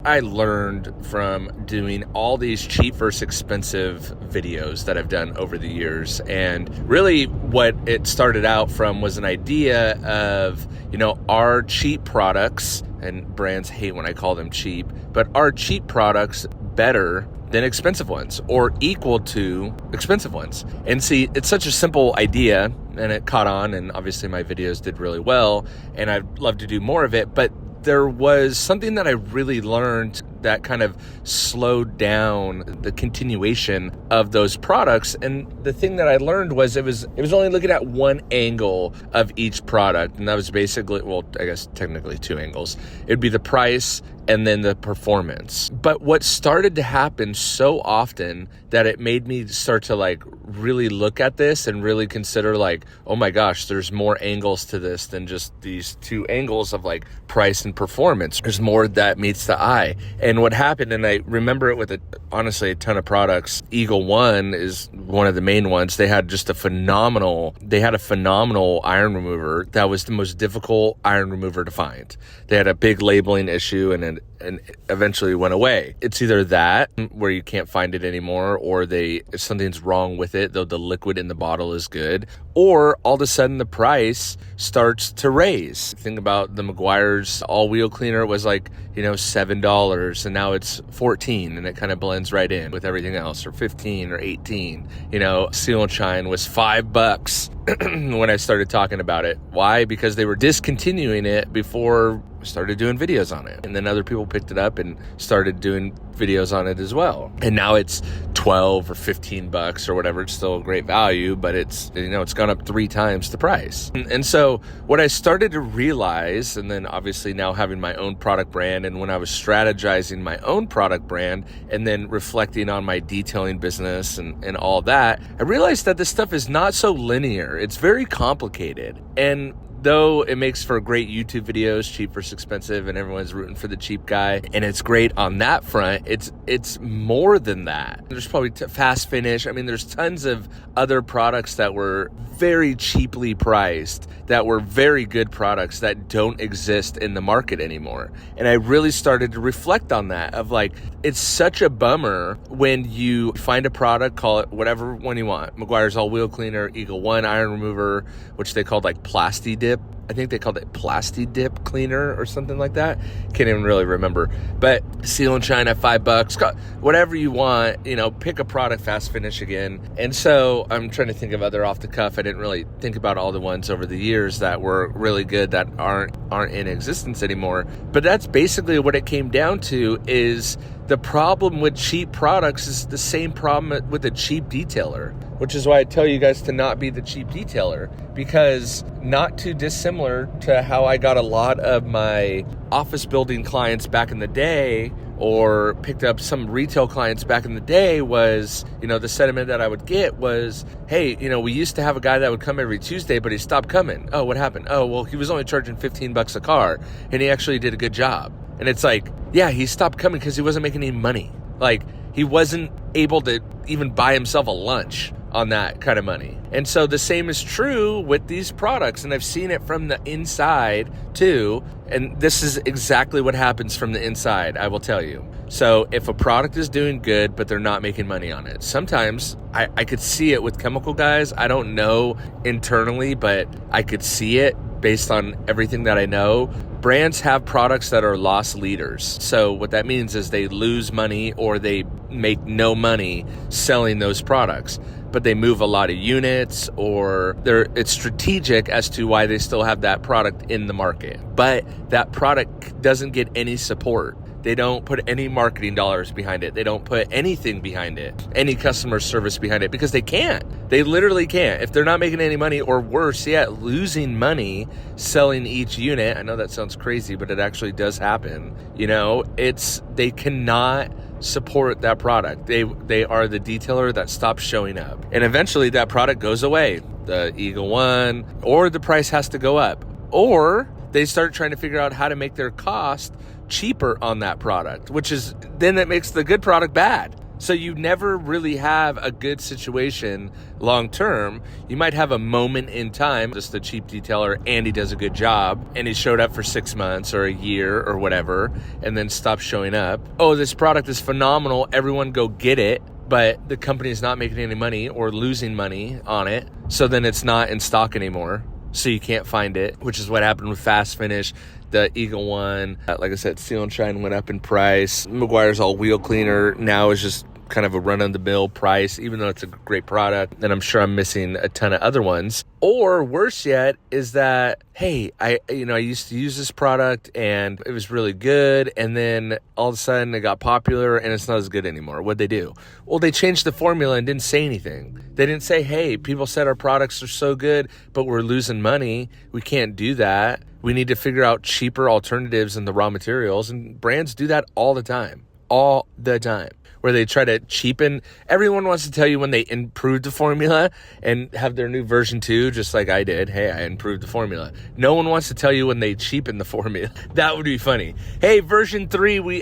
I learned from doing all these cheap versus expensive videos that I've done over the years. And really what it started out from was an idea of, are cheap products, and brands hate when I call them cheap, but are cheap products better than expensive ones or equal to expensive ones? And see, it's such a simple idea, and it caught on, and obviously my videos did really well, and I'd love to do more of it. But there was something that I really learned that kind of slowed down the continuation of those products. And the thing that I learned was it was only looking at one angle of each product. And that was basically, well, I guess technically two angles. It'd be the price and then the performance. But what started to happen so often that it made me start to really look at this and really consider oh my gosh, there's more angles to this than just these two angles of price and performance. There's more that meets the eye. And what happened, and I remember it with honestly a ton of products. Eagle One is one of the main ones. They had a phenomenal iron remover that was the most difficult iron remover to find. They had a big labeling issue and eventually went away. It's either that where you can't find it anymore, or if something's wrong with it, though the liquid in the bottle is good, or all of a sudden the price starts to raise. Think about the Meguiar's all-wheel cleaner. It was $7, and now it's $14, and it kind of blends right in with everything else, or $15 or $18. Seal and Shine was $5 when I started talking about it. Why? Because they were discontinuing it before I started doing videos on it. And then other people picked it up and started doing videos on it as well. And now it's $12 or $15 or whatever. It's still a great value, but it's gone up 3 times the price. And so what I started to realize, and then obviously now having my own product brand, and when I was strategizing my own product brand and then reflecting on my detailing business and all that, I realized that this stuff is not so linear. It's very complicated. And though it makes for great YouTube videos, cheap versus expensive, and everyone's rooting for the cheap guy, and it's great on that front, it's more than that. There's probably fast finish. I mean, there's tons of other products that were very cheaply priced, that were very good products that don't exist in the market anymore. And I really started to reflect on that of it's such a bummer when you find a product, call it whatever one you want, Meguiar's all-wheel cleaner, Eagle One iron remover, which they called Plasti Dip. I think they called it Plasti Dip cleaner or something like that. Can't even really remember. But Seal and Shine at $5, whatever you want, pick a product, fast finish again. And so I'm trying to think of other off the cuff. I didn't really think about all the ones over the years that were really good that aren't in existence anymore. But that's basically what it came down to. Is the problem with cheap products is the same problem with a cheap detailer, which is why I tell you guys to not be the cheap detailer, because not too dissimilar to how I got a lot of my office building clients back in the day, or picked up some retail clients back in the day, was, the sentiment that I would get was, hey, we used to have a guy that would come every Tuesday, but he stopped coming. Oh, what happened? Oh, well, he was only charging $15 a car, and he actually did a good job. And it's yeah, he stopped coming because he wasn't making any money. He wasn't able to even buy himself a lunch on that kind of money. And so the same is true with these products. And I've seen it from the inside too. And this is exactly what happens from the inside, I will tell you. So if a product is doing good, but they're not making money on it, sometimes I could see it with chemical guys. I don't know internally, but I could see it based on everything that I know. Brands have products that are loss leaders. So what that means is they lose money or they make no money selling those products, but they move a lot of units, or it's strategic as to why they still have that product in the market. But that product doesn't get any support. They don't put any marketing dollars behind it. They don't put anything behind it, any customer service behind it, because they can't. They literally can't. If they're not making any money, or worse yet, losing money selling each unit. I know that sounds crazy, but it actually does happen. They cannot support that product. They are the detailer that stops showing up. And eventually that product goes away, the Eagle One, or the price has to go up, or they start trying to figure out how to make their cost cheaper on that product, which is then it makes the good product bad. So you never really have a good situation long term. You might have a moment in time, just a cheap detailer, and he does a good job, and he showed up for 6 months or a year or whatever, and then stopped showing up. Oh, this product is phenomenal. Everyone go get it. But the company is not making any money or losing money on it. So then it's not in stock anymore. So you can't find it, which is what happened with Fast Finish. The Eagle One, like I said, Seal and Shine went up in price. Meguiar's All Wheel Cleaner now is just kind of a run-of-the-mill price, even though it's a great product. And I'm sure I'm missing a ton of other ones. Or worse yet is that, hey, I used to use this product and it was really good. And then all of a sudden it got popular and it's not as good anymore. What'd they do? Well, they changed the formula and didn't say anything. They didn't say, hey, people said our products are so good, but we're losing money. We can't do that. We need to figure out cheaper alternatives in the raw materials. And brands do that all the time, where they try to cheapen. Everyone wants to tell you when they improved the formula and have their new version 2, just like I did. Hey, I improved the formula. No one wants to tell you when they cheapened the formula. That would be funny. Hey, version 3, we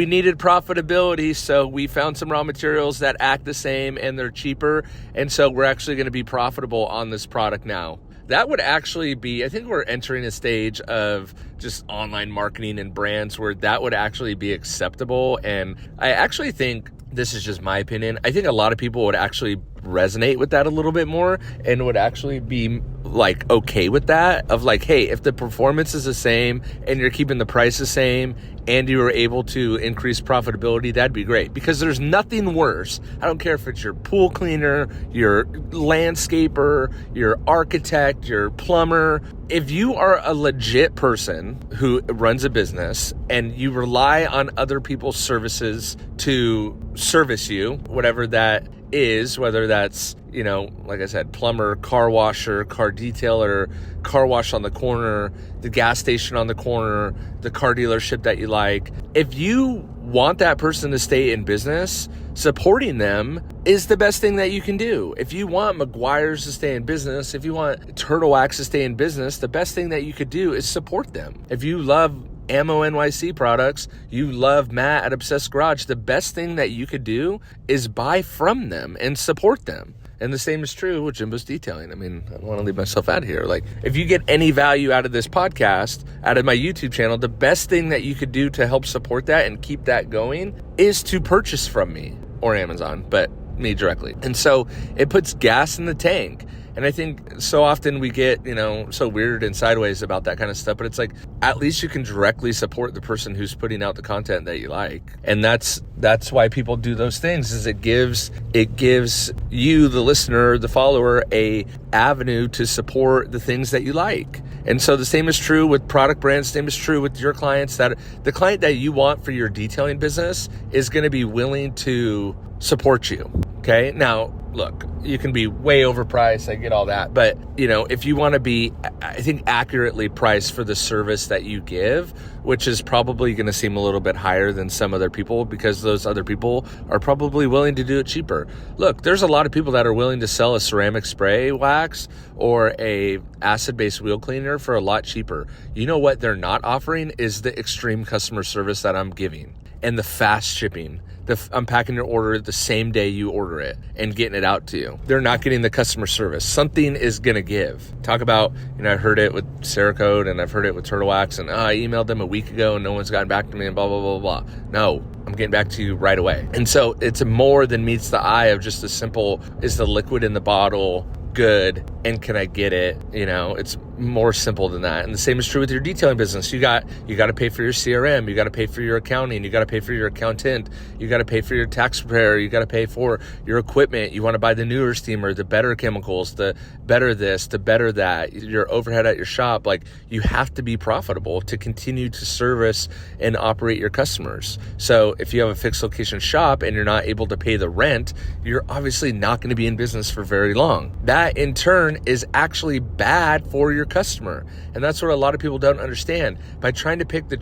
needed profitability, so we found some raw materials that act the same and they're cheaper, and so we're actually going to be profitable on this product now. That would actually be, I think we're entering a stage of just online marketing and brands where that would actually be acceptable. And I actually think, this is just my opinion, I think a lot of people would actually resonate with that a little bit more and would actually be like okay with that, of like, hey, if the performance is the same and you're keeping the price the same and you were able to increase profitability, that'd be great. Because there's nothing worse. I don't care if it's your pool cleaner, your landscaper, your architect, your plumber. If you are a legit person who runs a business and you rely on other people's services to service you, whatever that is, whether that's, like I said, plumber, car washer, car detailer, car wash on the corner, the gas station on the corner, the car dealership that you like. If you want that person to stay in business, supporting them is the best thing that you can do. If you want Meguiar's to stay in business, if you want Turtle Wax to stay in business, the best thing that you could do is support them. If you love Ammo NYC products, you love Matt at Obsessed Garage, the best thing that you could do is buy from them and support them. And the same is true with Jimbo's Detailing. I mean, I don't want to leave myself out here. Like, if you get any value out of this podcast, out of my YouTube channel, the best thing that you could do to help support that and keep that going is to purchase from me or Amazon, but me directly. And so it puts gas in the tank. And I think so often we get, so weird and sideways about that kind of stuff, but it's like, at least you can directly support the person who's putting out the content that you like. And that's why people do those things, is it gives you, the listener, the follower, a avenue to support the things that you like. And so the same is true with product brands, same is true with your clients, that the client that you want for your detailing business is going to be willing to support you. Okay. Now, look, you can be way overpriced. I get all that. But, if you want to be, I think, accurately priced for the service that you give, which is probably going to seem a little bit higher than some other people because those other people are probably willing to do it cheaper. Look, there's a lot of people that are willing to sell a ceramic spray wax or a acid-based wheel cleaner for a lot cheaper. You know what they're not offering is the extreme customer service that I'm giving and the fast shipping. Unpacking your order the same day you order it and getting it out to you. They're not getting the customer service. Something is going to give. Talk about, I heard it with Cerakote and I've heard it with Turtle Wax, and I emailed them a week ago and no one's gotten back to me and blah, blah, blah, blah. No, I'm getting back to you right away. And so it's more than meets the eye of just a simple, is the liquid in the bottle good and can I get it? It's more simple than that. And the same is true with your detailing business. You got to pay for your CRM, you got to pay for your accounting, you got to pay for your accountant, you got to pay for your tax preparer, you got to pay for your equipment. You want to buy the newer steamer, the better chemicals, the better this, the better that, your overhead at your shop. Like, you have to be profitable to continue to service and operate your customers. So if you have a fixed location shop and you're not able to pay the rent, you're obviously not going to be in business for very long. That in turn is actually bad for your customer. And that's what a lot of people don't understand. By trying to pick the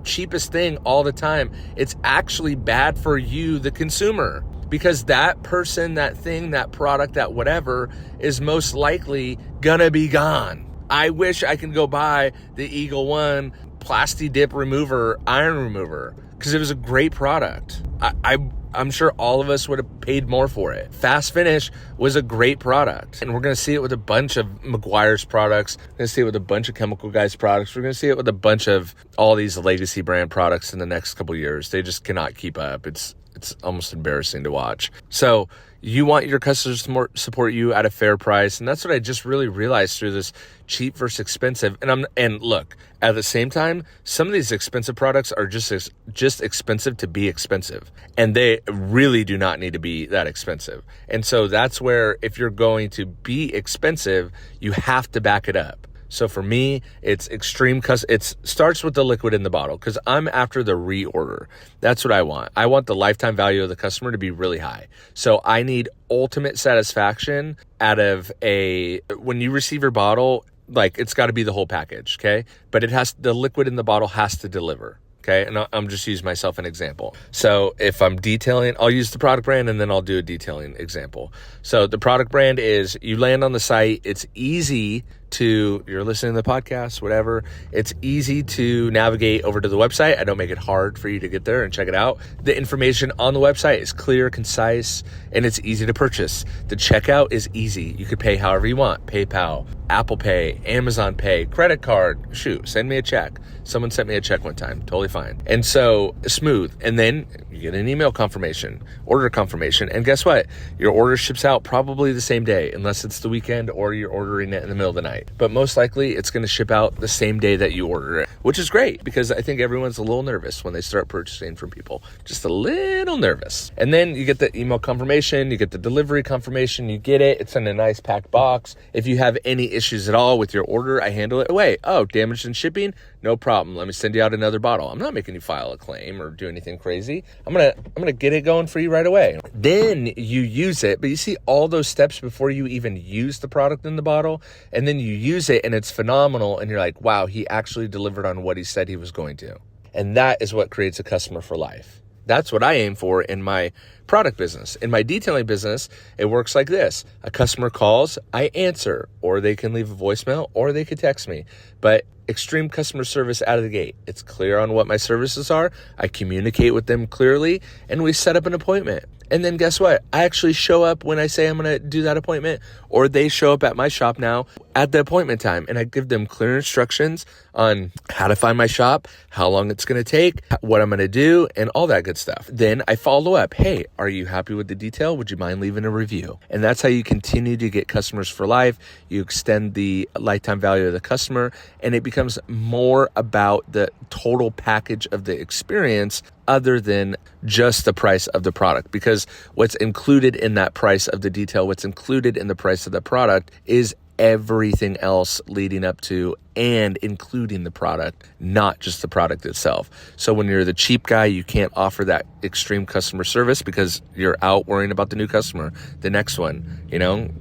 cheapest thing all the time, it's actually bad for you, the consumer, because that person, that thing, that product, that whatever is most likely gonna be gone. I wish I could go buy the Eagle One Plasti Dip Remover, iron remover, because it was a great product. I'm sure all of us would have paid more for it. Fast Finish was a great product. And we're going to see it with a bunch of Meguiar's products. We're going to see it with a bunch of Chemical Guys products. We're going to see it with a bunch of all these legacy brand products in the next couple of years. They just cannot keep up. It's almost embarrassing to watch. So you want your customers to support you at a fair price. And that's what I just really realized through this cheap versus expensive. And look, at the same time, some of these expensive products are just expensive to be expensive. And they really do not need to be that expensive. And so that's where, if you're going to be expensive, you have to back it up. So for me, it's extreme. It starts with the liquid in the bottle because I'm after the reorder. That's what I want. I want the lifetime value of the customer to be really high. So I need ultimate satisfaction out of when you receive your bottle, like it's got to be the whole package. Okay. But the liquid in the bottle has to deliver. Okay. And I'm just using myself an example. So if I'm detailing, I'll use the product brand and then I'll do a detailing example. So the product brand is, you land on the site. It's easy you're listening to the podcast, whatever. It's easy to navigate over to the website. I don't make it hard for you to get there and check it out. The information on the website is clear, concise, and it's easy to purchase. The checkout is easy. You could pay however you want. PayPal, Apple Pay, Amazon Pay, credit card. Shoot, send me a check. Someone sent me a check one time. Totally fine. And so smooth. And then you get an email confirmation, order confirmation. And guess what? Your order ships out probably the same day, unless it's the weekend or you're ordering it in the middle of the night. But most likely it's going to ship out the same day that you order it, which is great because I think everyone's a little nervous when they start purchasing from people, just a little nervous. And then you get the email confirmation, you get the delivery confirmation, you get it. It's in a nice packed box. If you have any issues at all with your order, I handle it away. Oh, damaged in shipping? No problem. Let me send you out another bottle. I'm not making you file a claim or do anything crazy. I'm gonna get it going for you right away. Then you use it, but you see all those steps before you even use the product in the bottle, and then you use it and it's phenomenal, and you're like, wow, he actually delivered on what he said he was going to. And that is what creates a customer for life. That's what I aim for in my product business. In my detailing business, it works like this. A customer calls, I answer, or they can leave a voicemail, or they could text me. But extreme customer service out of the gate. It's clear on what my services are. I communicate with them clearly, and we set up an appointment. And then guess what? I actually show up when I say I'm going to do that appointment, or they show up at my shop now at the appointment time. And I give them clear instructions on how to find my shop, how long it's going to take, what I'm going to do, and all that good stuff. Then I follow up. Hey, are you happy with the detail? Would you mind leaving a review? And that's how you continue to get customers for life. You extend the lifetime value of the customer, and it becomes more about the total package of the experience other than just the price of the product. Because what's included in that price of the detail, what's included in the price of the product is everything else leading up to and including the product, not just the product itself. So when you're the cheap guy, you can't offer that extreme customer service because you're out worrying about the new customer, the next one,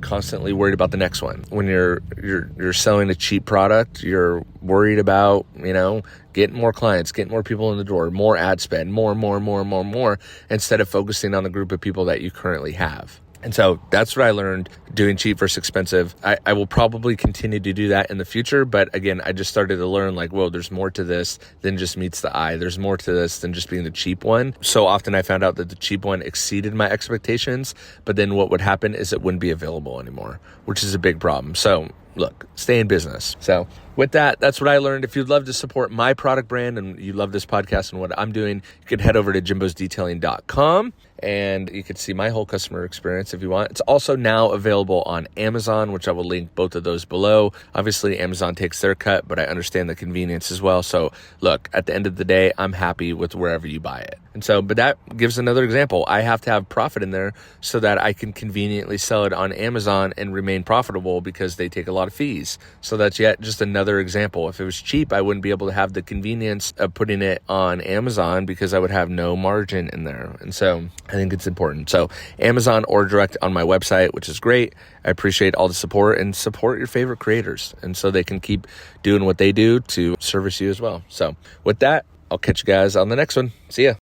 constantly worried about the next one. When you're selling a cheap product, you're worried about, getting more clients, getting more people in the door, more ad spend, more, instead of focusing on the group of people that you currently have. And so that's what I learned doing cheap versus expensive. I will probably continue to do that in the future. But again, I just started to learn whoa, there's more to this than just meets the eye. There's more to this than just being the cheap one. So often I found out that the cheap one exceeded my expectations, but then what would happen is it wouldn't be available anymore, which is a big problem. So look, stay in business. So with that, that's what I learned. If you'd love to support my product brand and you love this podcast and what I'm doing, you could head over to jimbosdetailing.com and you could see my whole customer experience if you want. It's also now available on Amazon, which I will link both of those below. Obviously, Amazon takes their cut, but I understand the convenience as well. So look, at the end of the day, I'm happy with wherever you buy it. And so, but that gives another example. I have to have profit in there so that I can conveniently sell it on Amazon and remain profitable because they take a lot of fees. So that's yet just another example. If it was cheap, I wouldn't be able to have the convenience of putting it on Amazon because I would have no margin in there. And so I think it's important. So Amazon or direct on my website, which is great. I appreciate all the support and support your favorite creators. And so they can keep doing what they do to service you as well. So with that, I'll catch you guys on the next one. See ya.